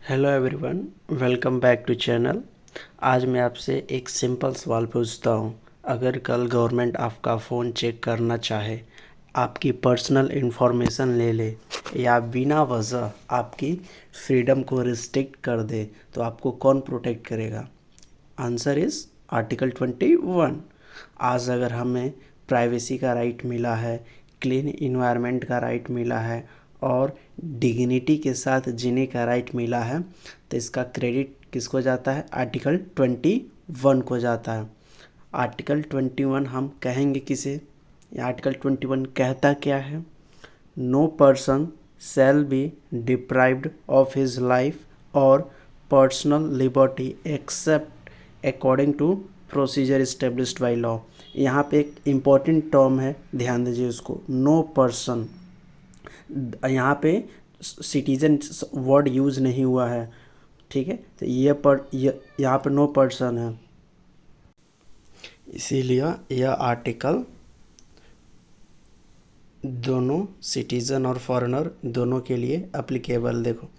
Hello everyone, welcome back to channel. आज मैं आपसे एक सिंपल सवाल पूछता हूँ। अगर कल गवर्नमेंट आपका फ़ोन चेक करना चाहे, आपकी पर्सनल इन्फॉर्मेशन ले ले या बिना वजह आपकी फ्रीडम को रिस्ट्रिक्ट कर दे, तो आपको कौन प्रोटेक्ट करेगा? Answer is article 21। आज अगर हमें प्राइवेसी का राइट मिला है, क्लीन इन्वायरमेंट का राइट मिला है और डिग्निटी के साथ जीने का राइट मिला है, तो इसका क्रेडिट किसको जाता है? आर्टिकल 21 को जाता है। आर्टिकल 21 हम कहेंगे किसे? या आर्टिकल 21 कहता क्या है? No person shall be deprived of his life or personal liberty except according to procedure established by law। यहाँ पे एक इम्पॉर्टेंट टर्म है, ध्यान दीजिए उसको। नो पर्सन, यहाँ पे सिटीजन वर्ड यूज़ नहीं हुआ है, ठीक है? तो यहाँ पे नो पर्सन है, इसीलिए यह आर्टिकल दोनों सिटीज़न और फॉरेनर दोनों के लिए एप्लीकेबल। देखो,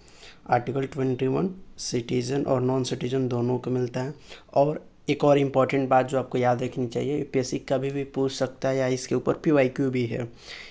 आर्टिकल 21 सिटीज़न और नॉन सिटीज़न दोनों को मिलता है। और एक और इम्पॉर्टेंट बात जो आपको याद रखनी चाहिए, यूपीएससी कभी भी पूछ सकता है या इसके ऊपर पीवाईक्यू भी है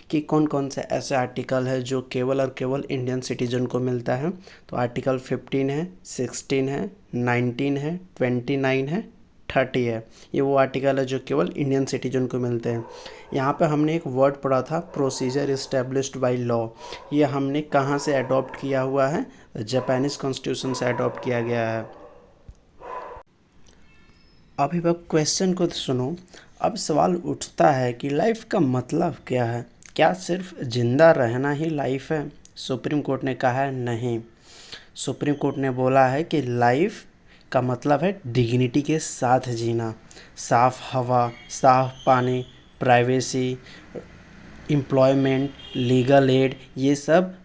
कि कौन कौन से ऐसे आर्टिकल है जो केवल और केवल इंडियन सिटीजन को मिलता है। तो आर्टिकल 15 है, 16 है, 19 है, 29 है, 30 है। ये वो आर्टिकल है जो केवल इंडियन सिटीजन को मिलते हैं। यहाँ पे हमने एक वर्ड पढ़ा था, प्रोसीजर इस्टेब्लिश्ड बाय लॉ। ये हमने कहाँ से अडॉप्ट किया हुआ है? जापानीज़ कॉन्स्टिट्यूशन से अडॉप्ट किया गया है। अभी अब क्वेश्चन को सुनो। अब सवाल उठता है कि लाइफ का मतलब क्या है? क्या सिर्फ जिंदा रहना ही लाइफ है? सुप्रीम कोर्ट ने कहा है नहीं। सुप्रीम कोर्ट ने बोला है कि लाइफ का मतलब है डिग्निटी के साथ जीना, साफ हवा, साफ पानी, प्राइवेसी, एम्प्लॉयमेंट, लीगल एड, ये सब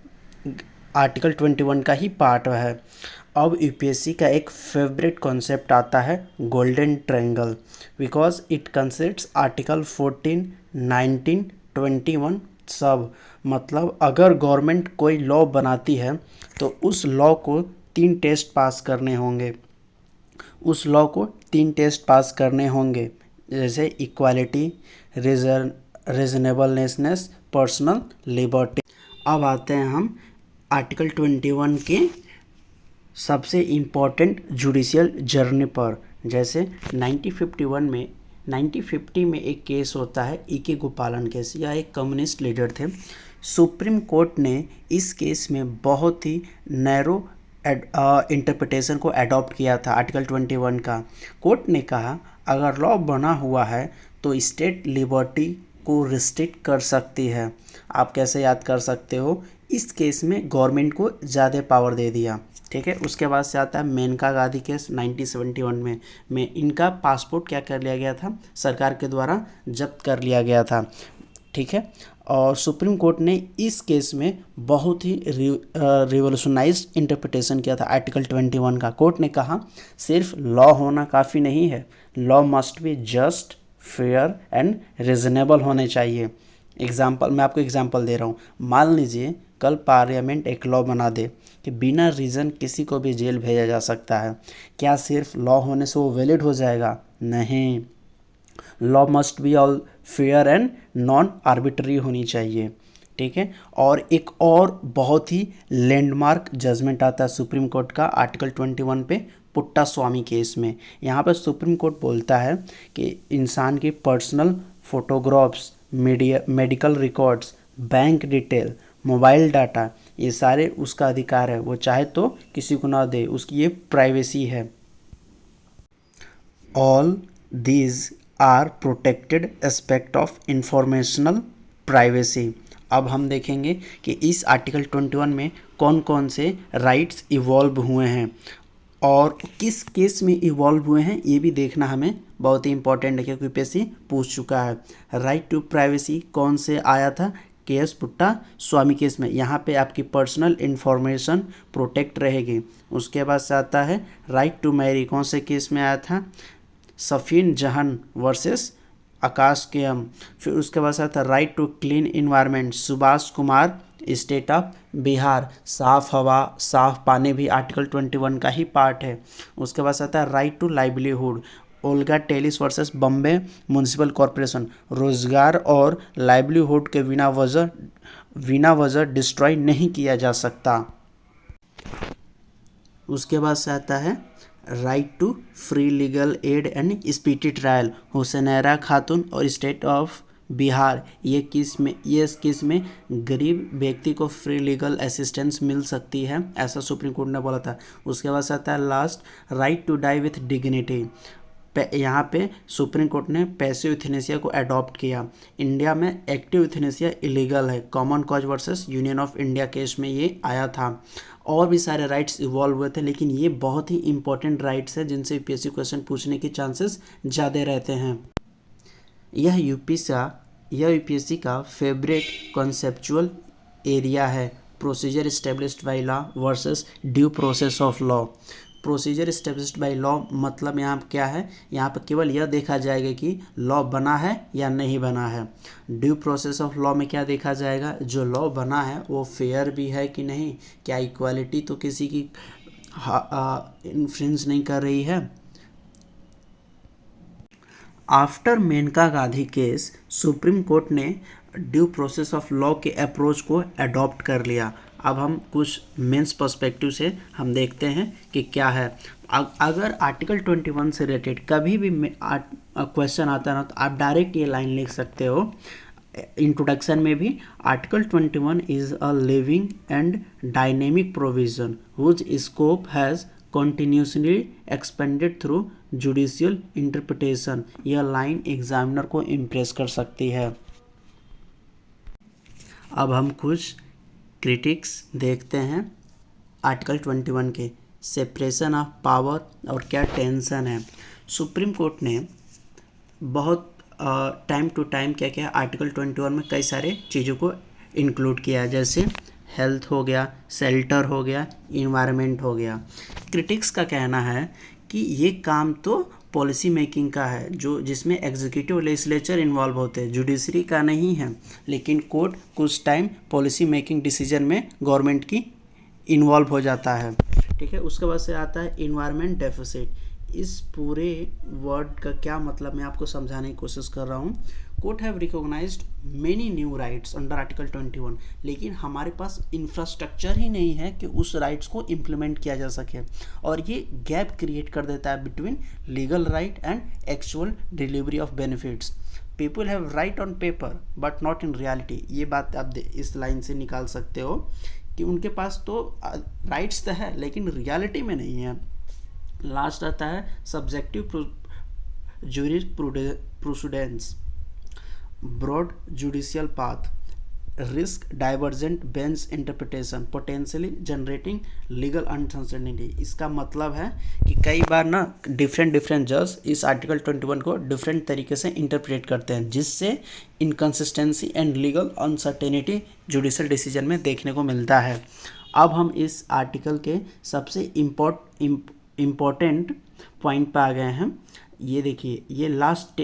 आर्टिकल 21 का ही पार्ट है। अब यूपीएससी का एक फेवरेट कॉन्सेप्ट आता है, golden triangle, because it considers article 14, 19, 21 सब। मतलब अगर गवर्नमेंट कोई लॉ बनाती है तो उस लॉ को 3 टेस्ट पास करने होंगे। उस लॉ को 3 टेस्ट पास करने होंगे, जैसे इक्वालिटी, रीजनेबलनेस, पर्सनल लिबर्टी। अब आते हैं हम आर्टिकल 21 के सबसे इम्पॉर्टेंट जुडिशियल जर्नी पर। जैसे 1950 में एक केस होता है, ई.के. गोपालन केस। यह एक कम्युनिस्ट लीडर थे। सुप्रीम कोर्ट ने इस केस में बहुत ही नैरो इंटरप्रिटेशन को अडॉप्ट किया था आर्टिकल 21 का। कोर्ट ने कहा अगर लॉ बना हुआ है तो स्टेट लिबर्टी को रिस्ट्रिक्ट कर सकती है। आप कैसे याद कर सकते हो? इस केस में गवर्नमेंट को ज़्यादा पावर दे दिया, ठीक है। उसके बाद से आता है मेनका गांधी केस 1971 में इनका पासपोर्ट क्या कर लिया गया था? सरकार के द्वारा जब्त कर लिया गया था, ठीक है। और सुप्रीम कोर्ट ने इस केस में बहुत ही रिवोल्यूशनाइज्ड इंटरप्रिटेशन किया था आर्टिकल 21 का। कोर्ट ने कहा सिर्फ लॉ होना काफ़ी नहीं है, law must be just, fair and reasonable होने चाहिए। एग्जाम्पल, मैं आपको एग्जाम्पल दे रहा हूँ। मान लीजिए कल पार्लियामेंट एक लॉ बना दे कि बिना रीज़न किसी को भी जेल भेजा जा सकता है। क्या सिर्फ लॉ होने से वो वैलिड हो जाएगा? नहीं। Law must be all fair and non arbitrary होनी चाहिए, ठीक है। और एक और बहुत ही लैंडमार्क जजमेंट आता है सुप्रीम कोर्ट का आर्टिकल 21 पे, पुट्टा स्वामी केस में। यहाँ पर सुप्रीम कोर्ट बोलता है कि इंसान की personal photographs, medical records, bank detail, mobile data, ये सारे उसका अधिकार है। वो चाहे तो किसी को ना दे, उसकी ये प्राइवेसी है। All these are protected aspect of informational privacy. अब हम देखेंगे कि इस आर्टिकल 21 में कौन कौन से राइट्स इवॉल्व हुए हैं और किस केस में इवॉल्व हुए हैं, ये भी देखना हमें बहुत ही इंपॉर्टेंट है, क्योंकि यूपीएससी पूछ चुका है। राइट टू प्राइवेसी कौन से आया था? केस पुट्टा स्वामी केस में। यहाँ पे आपकी पर्सनल इन्फॉर्मेशन प्रोटेक्ट रहेगी। उसके बाद से आता है राइट टू मैरी, कौन से केस में आया था? सफ़ीन जहान वर्सेस आकाश केम। फिर उसके बाद आता है right to clean environment, Subhash Kumar state of Bihar, साफ हवा साफ पानी भी आर्टिकल 21 का ही पार्ट है। उसके बाद आता है right to livelihood, Olga Tellis versus Bombay municipal corporation, रोजगार और लाइवलीहुड के बिना वजह डिस्ट्रॉय नहीं किया जा सकता। उसके बाद से आता है right to free legal aid and speedy trial, Hussainara Khatoon और स्टेट ऑफ बिहार, ये किस में गरीब व्यक्ति को फ्री लीगल असिस्टेंस मिल सकती है, ऐसा सुप्रीम कोर्ट ने बोला था। उसके बाद से आता है last right to die with dignity, यहाँ पे सुप्रीम कोर्ट ने पैसिव यूथनेसिया को अडॉप्ट किया। इंडिया में एक्टिव यूथनेसिया इलीगल है, Common Cause versus Union of India case में ये आया था। और भी सारे राइट्स इवॉल्व हुए थे, लेकिन ये बहुत ही इंपॉर्टेंट राइट्स है जिनसे यूपीएससी क्वेश्चन पूछने के चांसेस ज़्यादा रहते हैं। यह यूपीएससी का फेवरेट कॉन्सेप्चुअल एरिया है। Procedure established by law versus due process of law. Procedure established by law मतलब यहाँ पर क्या है, यहाँ पर केवल यह देखा जाएगा कि लॉ बना है या नहीं बना है। ड्यू प्रोसेस ऑफ लॉ में क्या देखा जाएगा, जो लॉ बना है वो फेयर भी है कि नहीं, क्या इक्वालिटी तो किसी की इन्फ्लुएंस नहीं कर रही है। After Maneka Gandhi case Supreme Court ने ड्यू प्रोसेस ऑफ लॉ के अप्रोच को अडॉप्ट कर लिया। अब हम कुछ मेंस पर्सपेक्टिव से हम देखते हैं कि क्या है। अगर आर्टिकल 21 से रिलेटेड कभी भी क्वेश्चन आता है ना, तो आप डायरेक्ट ये लाइन लिख सकते हो इंट्रोडक्शन में भी, article 21 is a living and dynamic provision whose scope has continuously expanded through judicial interpretation। यह लाइन एग्जामिनर को इम्प्रेस कर सकती है। अब हम कुछ क्रिटिक्स देखते हैं आर्टिकल 21 के। सेपरेशन ऑफ पावर और क्या टेंशन है। सुप्रीम कोर्ट ने बहुत टाइम टू टाइम क्या किया, आर्टिकल 21 में कई सारे चीज़ों को इंक्लूड किया है, जैसे हेल्थ हो गया, शेल्टर हो गया, इन्वायरमेंट हो गया। क्रिटिक्स का कहना है कि ये काम तो पॉलिसी मेकिंग का है, जिसमें एग्जीक्यूटिव लेजिस्लेचर इन्वॉल्व होते हैं, जुडिशरी का नहीं है। लेकिन कोर्ट कुछ टाइम पॉलिसी मेकिंग डिसीजन में गवर्नमेंट की इन्वॉल्व हो जाता है, ठीक है। उसके बाद से आता है इन्वायरमेंट डेफिसिट। इस पूरे वर्ड का क्या मतलब मैं आपको समझाने की कोशिश कर रहा हूँ। Court have recognised many new rights under article 21, लेकिन हमारे पास इंफ्रास्ट्रक्चर ही नहीं है कि उस राइट्स को इम्प्लीमेंट किया जा सके, और ये गैप क्रिएट कर देता है between legal right and actual delivery of benefits. People have right on paper but not in reality. ये बात आप इस लाइन से निकाल सकते हो कि उनके पास तो राइट्स तो है लेकिन रियलिटी में नहीं है। लास्ट आता है subjective jurisprudence, broad judicial path, risk divergent bench interpretation, potentially generating legal uncertainty. इसका मतलब है कि कई बार ना डिफरेंट जज इस आर्टिकल 21 को डिफरेंट तरीके से इंटरप्रेट करते हैं, जिससे inconsistency and legal uncertainty judicial decision में देखने को मिलता है। अब हम इस आर्टिकल के सबसे इम्पोर्टेंट पॉइंट पे आ गए हैं। ये देखिए, ये लास्ट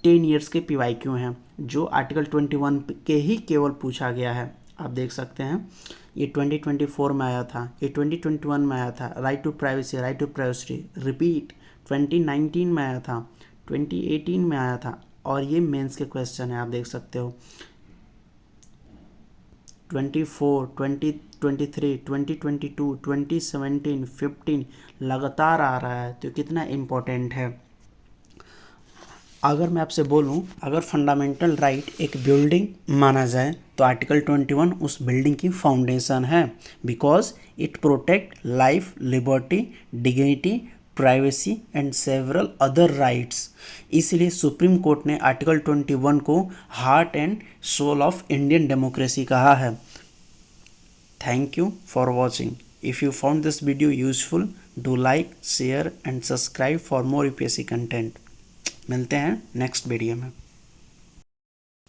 10 ईयर्स के PYQ हैं जो आर्टिकल 21 के ही केवल पूछा गया है। आप देख सकते हैं ये 2024 में आया था, ये 2021 में आया था। राइट टू प्राइवेसी रिपीट 2019 में आया था, 2018 में आया था, और ये मेंस के क्वेश्चन है। आप देख सकते हो 24, 2023, 2022, 2017, 15 लगातार आ रहा है, तो कितना इम्पोर्टेंट है। अगर मैं आपसे बोलूं, अगर फंडामेंटल राइट एक बिल्डिंग माना जाए तो आर्टिकल 21 उस बिल्डिंग की फाउंडेशन है, because it protect life, liberty, dignity, privacy and several other rights. इसलिए सुप्रीम कोर्ट ने आर्टिकल 21 को heart and soul of Indian democracy कहा है। Thank you for watching. If you found this video useful, do like, share and subscribe for more UPSC content. मिलते हैं next video में।